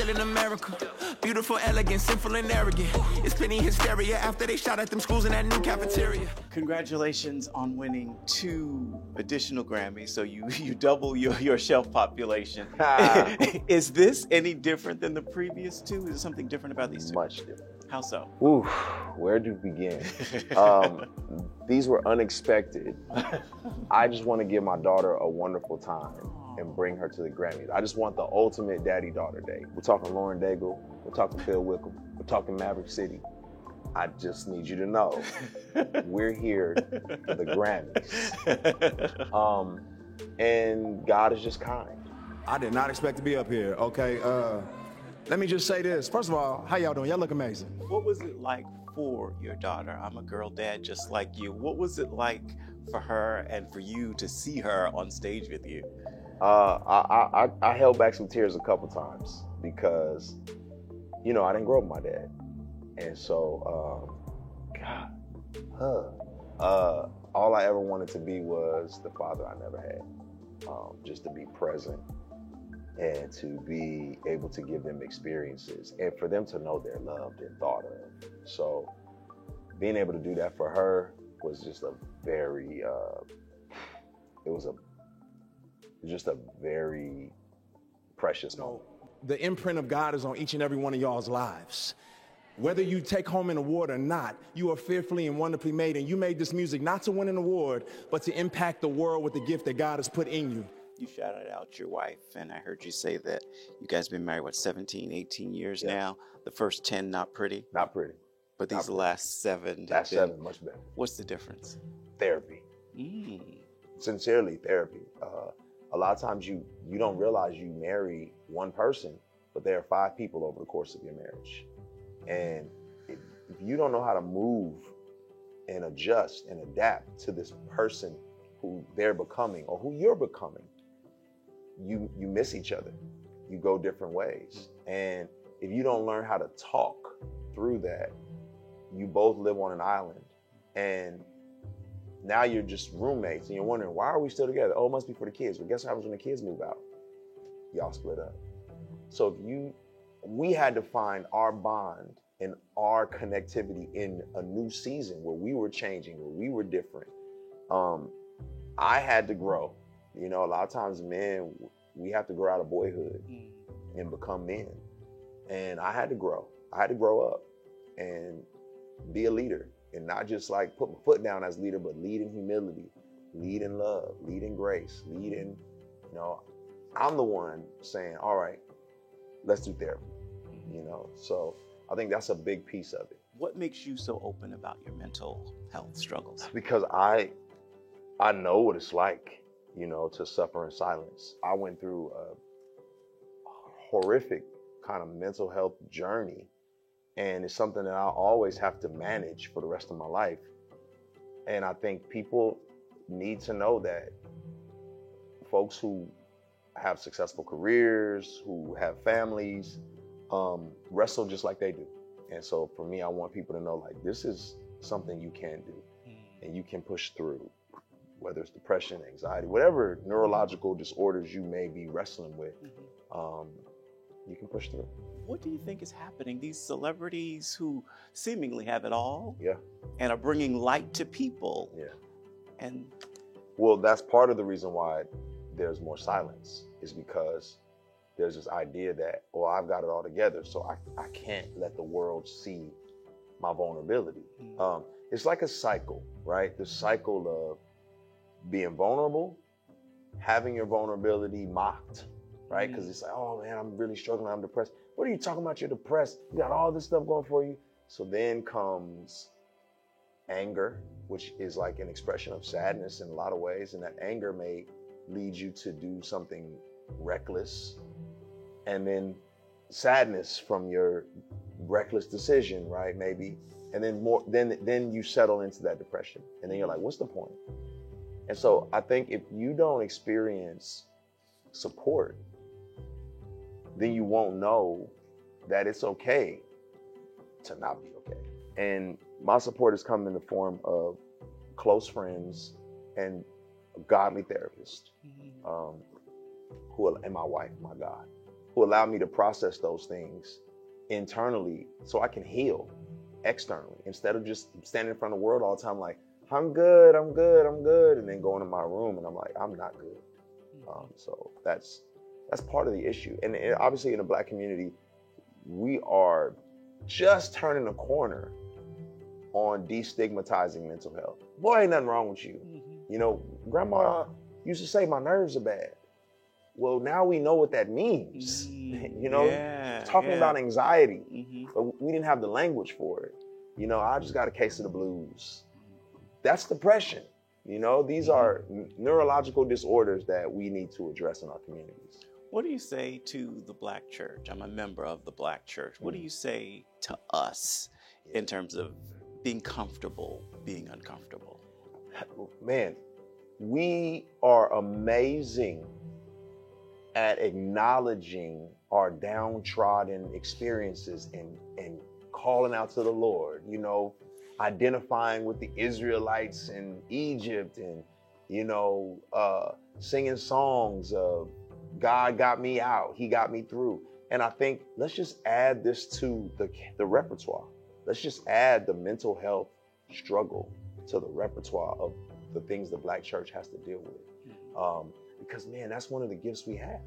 still in America. Beautiful, elegant, sinful, and arrogant. It's plenty hysteria after they shot at them schools in that new cafeteria. Congratulations on winning 2 additional Grammys, so you double your shelf population. Is this any different than the previous 2? Is there something different about these 2? Much different. How so? Oof, where to begin? These were unexpected. I just want to give my daughter a wonderful time and bring her to the Grammys. I just want the ultimate daddy-daughter day. We're talking Lauren Daigle, we're talking Phil Wickham, we're talking Maverick City. I just need you to know, we're here for the Grammys. And God is just kind. I did not expect to be up here, okay? Let me just say this. First of all, how y'all doing? Y'all look amazing. What was it like for your daughter? I'm a girl dad just like you. What was it like for her and for you to see her on stage with you? I held back some tears a couple times because, you know, I didn't grow up with my dad. And so, all I ever wanted to be was the father I never had. Just to be present and to be able to give them experiences and for them to know they're loved and thought of. So being able to do that for her was just a very, just a very precious moment. The imprint of God is on each and every one of y'all's lives. Whether you take home an award or not, you are fearfully and wonderfully made, and you made this music not to win an award, but to impact the world with the gift that God has put in you. You shouted out your wife, and I heard you say that you guys have been married, 17, 18 years now? The first 10, not pretty? Not pretty. But these last 7? Last 7, much better. What's the difference? Therapy. Sincerely, therapy. A lot of times you don't realize you marry one person, but there are 5 people over the course of your marriage. And if you don't know how to move and adjust and adapt to this person who they're becoming or who you're becoming, you miss each other. You go different ways. And if you don't learn how to talk through that, you both live on an island. And now you're just roommates and you're wondering, why are we still together? Oh, it must be for the kids. Well, guess what happens when the kids move out? Y'all split up. So we had to find our bond and our connectivity in a new season where we were changing, where we were different. I had to grow. You know, a lot of times men, we have to grow out of boyhood and become men. And I had to grow. I had to grow up and be a leader and not just like put my foot down as leader, but lead in humility, lead in love, lead in grace, lead in, you know, I'm the one saying, all right, let's do therapy, you know? So I think that's a big piece of it. What makes you so open about your mental health struggles? Because I know what it's like, you know, to suffer in silence. I went through a horrific kind of mental health journey, and it's something that I'll always have to manage for the rest of my life. And I think people need to know that folks who have successful careers, who have families, wrestle just like they do. And so for me, I want people to know, like, this is something you can do and you can push through, whether it's depression, anxiety, whatever neurological disorders you may be wrestling with, you can push through. What do you think is happening? These celebrities who seemingly have it all and are bringing light to people. And well, that's part of the reason why there's more silence, is because there's this idea that, well, I've got it all together, so I can't let the world see my vulnerability. It's like a cycle, right? The cycle of being vulnerable, having your vulnerability mocked, right? Because it's like, oh man, I'm really struggling, I'm depressed. What are you talking about? You're depressed. You got all this stuff going for you. So then comes anger, which is like an expression of sadness in a lot of ways. And that anger may lead you to do something reckless. And then sadness from your reckless decision, right? Maybe. And then you settle into that depression. And then you're like, what's the point? And so I think if you don't experience support, then you won't know that it's okay to not be okay. And my support has come in the form of close friends and a godly therapist, and my wife, my God, who allow me to process those things internally so I can heal externally instead of just standing in front of the world all the time like, I'm good, I'm good, I'm good, and then going to my room and I'm like, I'm not good. So that's part of the issue. And obviously in the Black community, we are just turning a corner on destigmatizing mental health. Boy, ain't nothing wrong with you. You know, grandma used to say my nerves are bad. Well, now we know what that means. You know, talking about anxiety, but we didn't have the language for it. You know, I just got a case of the blues. That's depression. You know, these are neurological disorders that we need to address in our communities. What do you say to the Black church? I'm a member of the Black church. What do you say to us in terms of being comfortable, being uncomfortable? Man, we are amazing at acknowledging our downtrodden experiences and calling out to the Lord, you know, identifying with the Israelites in Egypt and, you know, singing songs of God got me out, he got me through. And I think let's just add this to the repertoire. Let's just add the mental health struggle to the repertoire of the things the Black church has to deal with. Because man, that's one of the gifts we have.